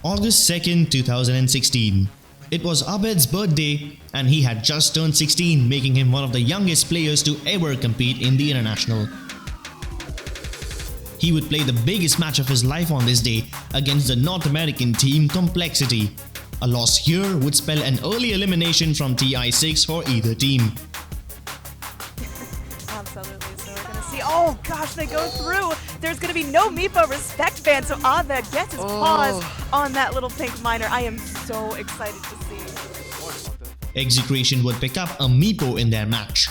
August 2nd, 2016. It was Abed's birthday and he had just turned 16, making him one of the youngest players to ever compete in the international. He would play the biggest match of his life on this day against the North American team Complexity. A loss here would spell an early elimination from TI6 for either team. Absolutely, so we're going to see, oh gosh, they go through. There's going to be no Meepo respect ban, so Abed gets his paws on that little pink miner. I am so excited to see. Execration would pick up a Meepo in their match,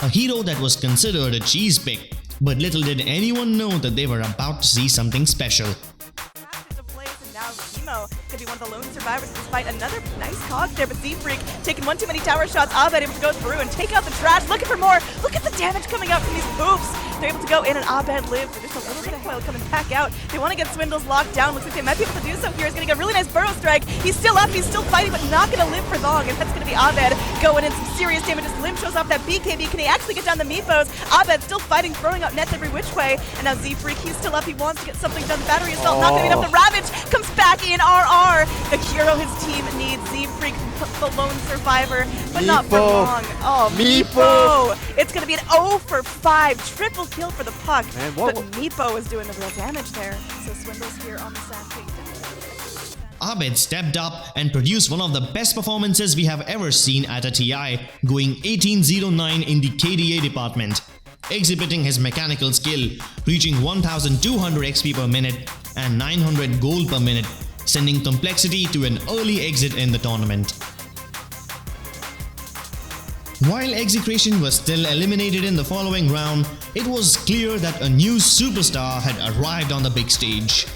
a hero that was considered a cheese pick, but little did anyone know that they were about to see something special. Could be one of the lone survivors despite another nice cog there, but Z-Freak taking one too many tower shots. Abed able to go through and take out the trash, looking for more. Look at the damage coming out from these poops. They're able to go in and Abed lives with just a little bit of oil coming back out. They want to get Swindles locked down. Looks like they might be able to do so here. He's going to get a really nice burrow strike. He's still up, he's still fighting, but not going to live for long. And that's going to be Abed going in some serious damage. His limb shows off that BKB. Can he actually get down the Meepos? Abed still fighting, throwing out nets every which way. And now Z-Freak, he's still up. He wants to get something done. The battery assault not going to be enough. The Ravage comes back in RR. The hero his team needs, Z-Freak, the lone survivor, but Meepo. Not for long. Oh, Meepo! It's going to be an 0 for 5, triple kill for the puck, man, but Meepo is doing the real damage there. So Swindles here on the sand take. Abed stepped up and produced one of the best performances we have ever seen at a TI, going 18-0-9 in the KDA department, exhibiting his mechanical skill, reaching 1200 XP per minute and 900 gold per minute, sending Complexity to an early exit in the tournament. While Execration was still eliminated in the following round, it was clear that a new superstar had arrived on the big stage.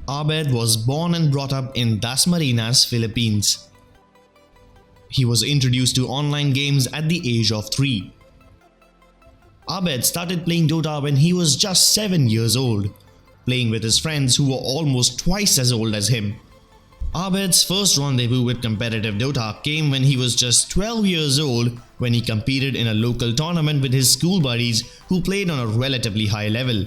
Abed was born and brought up in Dasmariñas, Philippines. He was introduced to online games at the age of 3. Abed started playing Dota when he was just 7 years old, playing with his friends who were almost twice as old as him. Abed's first rendezvous with competitive Dota came when he was just 12 years old, when he competed in a local tournament with his school buddies who played on a relatively high level.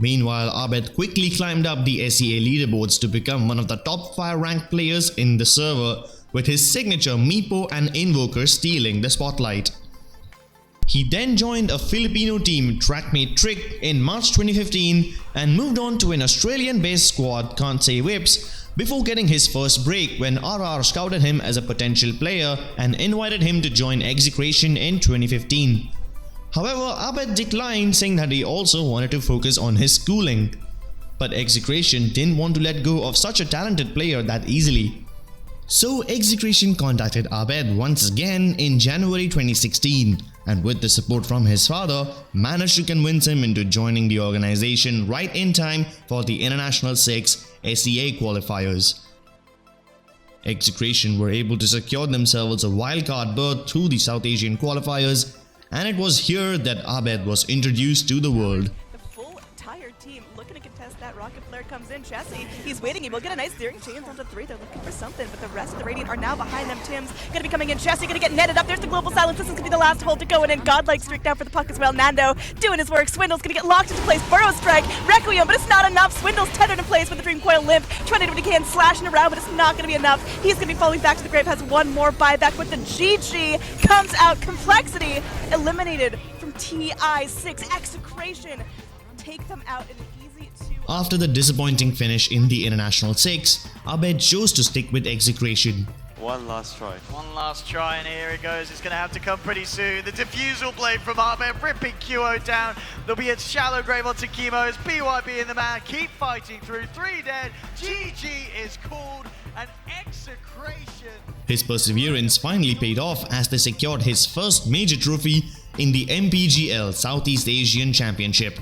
Meanwhile, Abed quickly climbed up the SEA leaderboards to become one of the top 5 ranked players in the server, with his signature Meepo and Invoker stealing the spotlight. He then joined a Filipino team, trackmate Trick, in March 2015 and moved on to an Australian-based squad, Can't Say Whips, before getting his first break when RR scouted him as a potential player and invited him to join Execration in 2015. However, Abed declined, saying that he also wanted to focus on his schooling. But Execration didn't want to let go of such a talented player that easily. So Execration contacted Abed once again in January 2016, and with the support from his father, managed to convince him into joining the organization right in time for the International 6 SEA qualifiers. Execration were able to secure themselves a wildcard berth through the South Asian qualifiers, and it was here that Abed was introduced to the world. The full entire team looking to contest that. Rocket Flare comes in. Chessie, he's waiting. He will get a nice steering chain down to 3. They're looking for something, but the rest of the Radiant are now behind them. Tim's going to be coming in. Chessie going to get netted up. There's the global silence. This is going to be the last hold to go in. Godlike streak down for the puck as well. Nando doing his work. Swindle's going to get locked into place. Burrow strike. Requiem, but it's not enough. Swindle's tethered in place with the Dream Coil limp. Trying to do what he can, slashing around, but it's not going to be enough. He's going to be falling back to the grave. Has one more buyback with the GG. Comes out. Complexity eliminated from TI6. Execration take them out in an easy 2. After the disappointing finish in the International 6, Abed chose to stick with Execration. One last try. One last try, and here it goes. It's going to have to come pretty soon. The defusal blade from Abed, ripping QO down. There'll be a shallow grave onto Chemo's. BYB in the man, keep fighting through. 3 dead. GG is called an Execration. His perseverance finally paid off as they secured his first major trophy in the MPGL Southeast Asian Championship.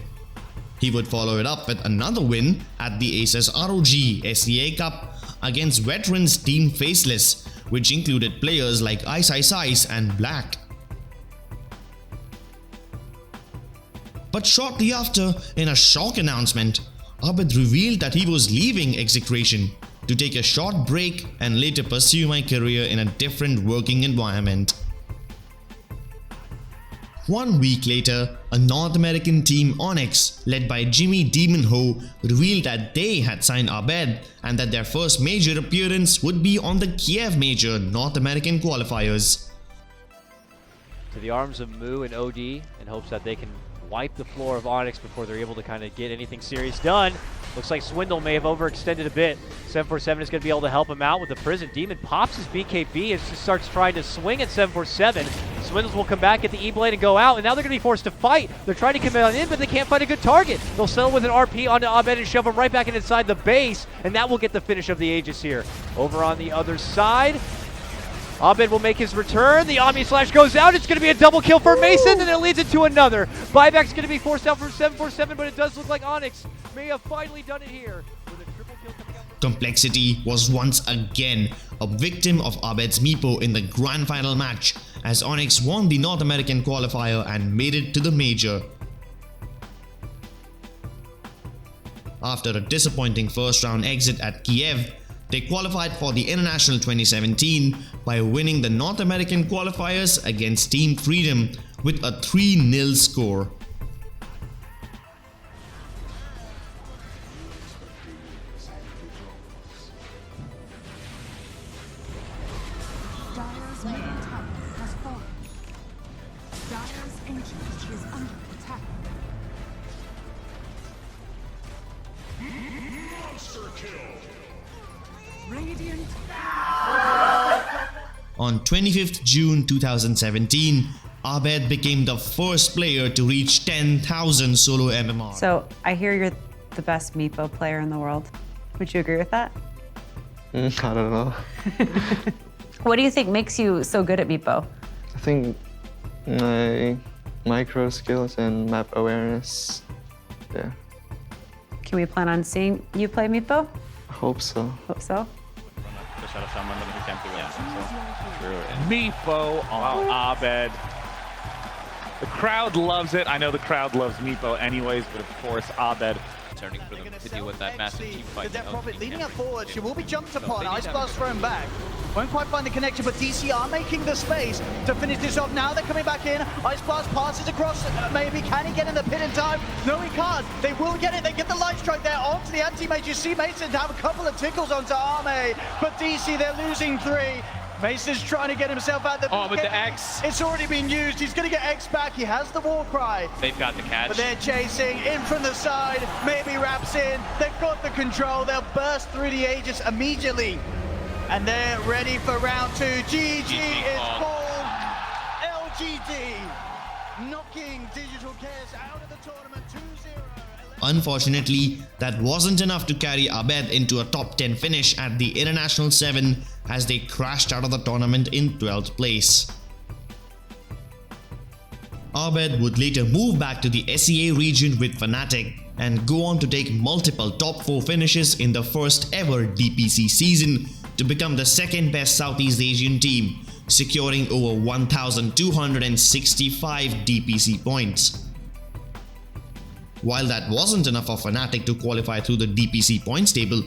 He would follow it up with another win at the Aces ROG SEA Cup against veterans Team Faceless, which included players like Ice and Black. But shortly after, in a shock announcement, Abed revealed that he was leaving Execration to take a short break and later pursue my career in a different working environment. 1 week later, a North American team Onyx, led by Jimmy Demon Ho, revealed that they had signed Abed and that their first major appearance would be on the Kiev Major North American qualifiers. To the arms of Moo and OD in hopes that they can wipe the floor of Onyx before they're able to kind of get anything serious done. Looks like Swindle may have overextended a bit. 747 is going to be able to help him out with the prison. Demon pops his BKB and just starts trying to swing at 747. Swindles will come back, get the E-Blade and go out, and now they're going to be forced to fight. They're trying to commit on in, but they can't find a good target. They'll settle with an RP onto Abed and shove him right back inside the base, and that will get the finish of the Aegis here. Over on the other side, Abed will make his return. The Omni Slash goes out. It's going to be a double kill for Mason, and it leads into another. Buyback's going to be forced out from 747, but it does look like Onyx may have finally done it here. With a triple kill coming out. Complexity was once again a victim of Abed's Meepo in the grand final match, as Onyx won the North American qualifier and made it to the major. After a disappointing first round exit at Kiev, they qualified for the International 2017 by winning the North American qualifiers against Team Freedom with a 3-0 score. Dire's middle tower has fallen. Dire's ancient is under attack. Monster kill! Radiant. On 25th June 2017, Abed became the first player to reach 10,000 solo MMR. So I hear you're the best Meepo player in the world. Would you agree with that? I don't know. What do you think makes you so good at Meepo? I think my micro skills and map awareness. Yeah, Can we plan on seeing you play Meepo? I hope so. Hope so. Meepo on Abed. The crowd loves it. I know the crowd loves Meepo anyways, but of course Abed. Turning for them to deal with that massive team fight. The Death Prophet leading up forward. She will be jumped upon. Ice Blast thrown back. Won't quite find the connection, but DC are making the space to finish this off. Now they're coming back in. Ice Blast passes across. Maybe can he get in the pit in time? No, he can't. They will get it. They get the light strike there onto the anti-mage. You see Mason have a couple of tickles onto Arme, but DC they're losing 3. Mason's trying to get himself out the with the X. It's already been used. He's going to get X back. He has the war cry. They've got the catch. But they're chasing in from the side. Maybe wraps in. They've got the control. They'll burst through the Aegis immediately. And they're ready for round 2. GG is called. LGD knocking Digital Chaos out of the tournament 2-0. Unfortunately, that wasn't enough to carry Abed into a top 10 finish at the International 7 as they crashed out of the tournament in 12th place. Abed would later move back to the SEA region with Fnatic and go on to take multiple top 4 finishes in the first ever DPC season to become the second best Southeast Asian team, securing over 1,265 DPC points. While that wasn't enough for Fnatic to qualify through the DPC points table,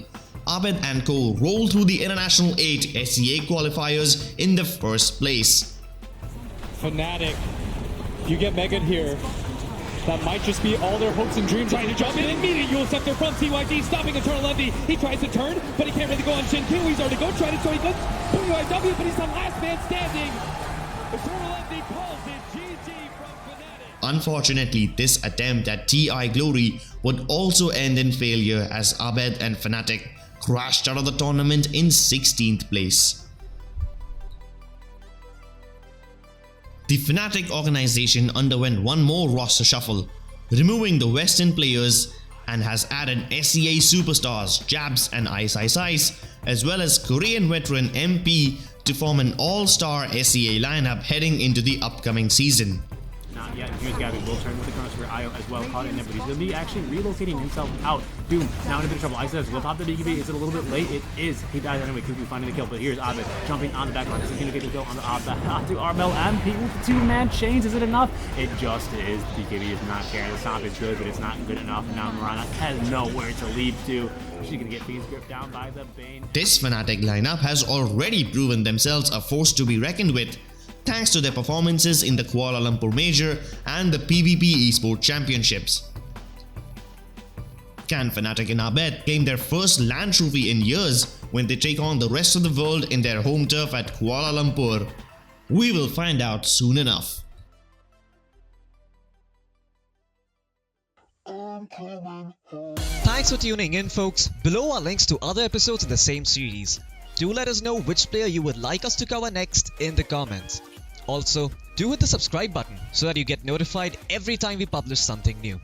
Abed and co rolled through the International 8 SEA qualifiers in the first place. Fnatic, if you get Megan here, that might just be all their hopes and dreams. Trying to jump in immediately, you'll set their front. TYD stopping Eternal Envy. He tries to turn, but he can't really go on Shin Q. He's already go tried it, so he does UIW, but he's the last man standing. Eternal Envy calls it GG from Fnatic. Unfortunately, this attempt at TI Glory would also end in failure as Abed and Fnatic crashed out of the tournament in 16th place. The Fnatic organization underwent one more roster shuffle, removing the Western players, and has added SEA superstars Jabs and Ice, as well as Korean veteran MP to form an all-star SEA lineup heading into the upcoming season. not yet. Here's Gabby, will turn with the Chronos for Io as well, caught in there, but he's going to be actually relocating himself out. Doom now in a bit of trouble. Ice says, will pop the BKB. Is it a little bit late? It is. He dies anyway. Kuku finding the kill, but here's Abed jumping on the back line. Does he get the kill on the onto Armel and Pete with the two-man chains? Is it enough? It just is. BKB is not carrying. The stop is good, but it's not good enough. Now Mirana has nowhere to leap to. She's going to get Fiend's Grip down by the Bane. This Fnatic lineup has already proven themselves a force to be reckoned with, thanks to their performances in the Kuala Lumpur Major and the PvP Esports Championships. Can Fnatic and Abed claim their first LAN trophy in years when they take on the rest of the world in their home turf at Kuala Lumpur? We will find out soon enough. Thanks for tuning in, folks. Below are links to other episodes in the same series. Do let us know which player you would like us to cover next in the comments. Also, do hit the subscribe button so that you get notified every time we publish something new.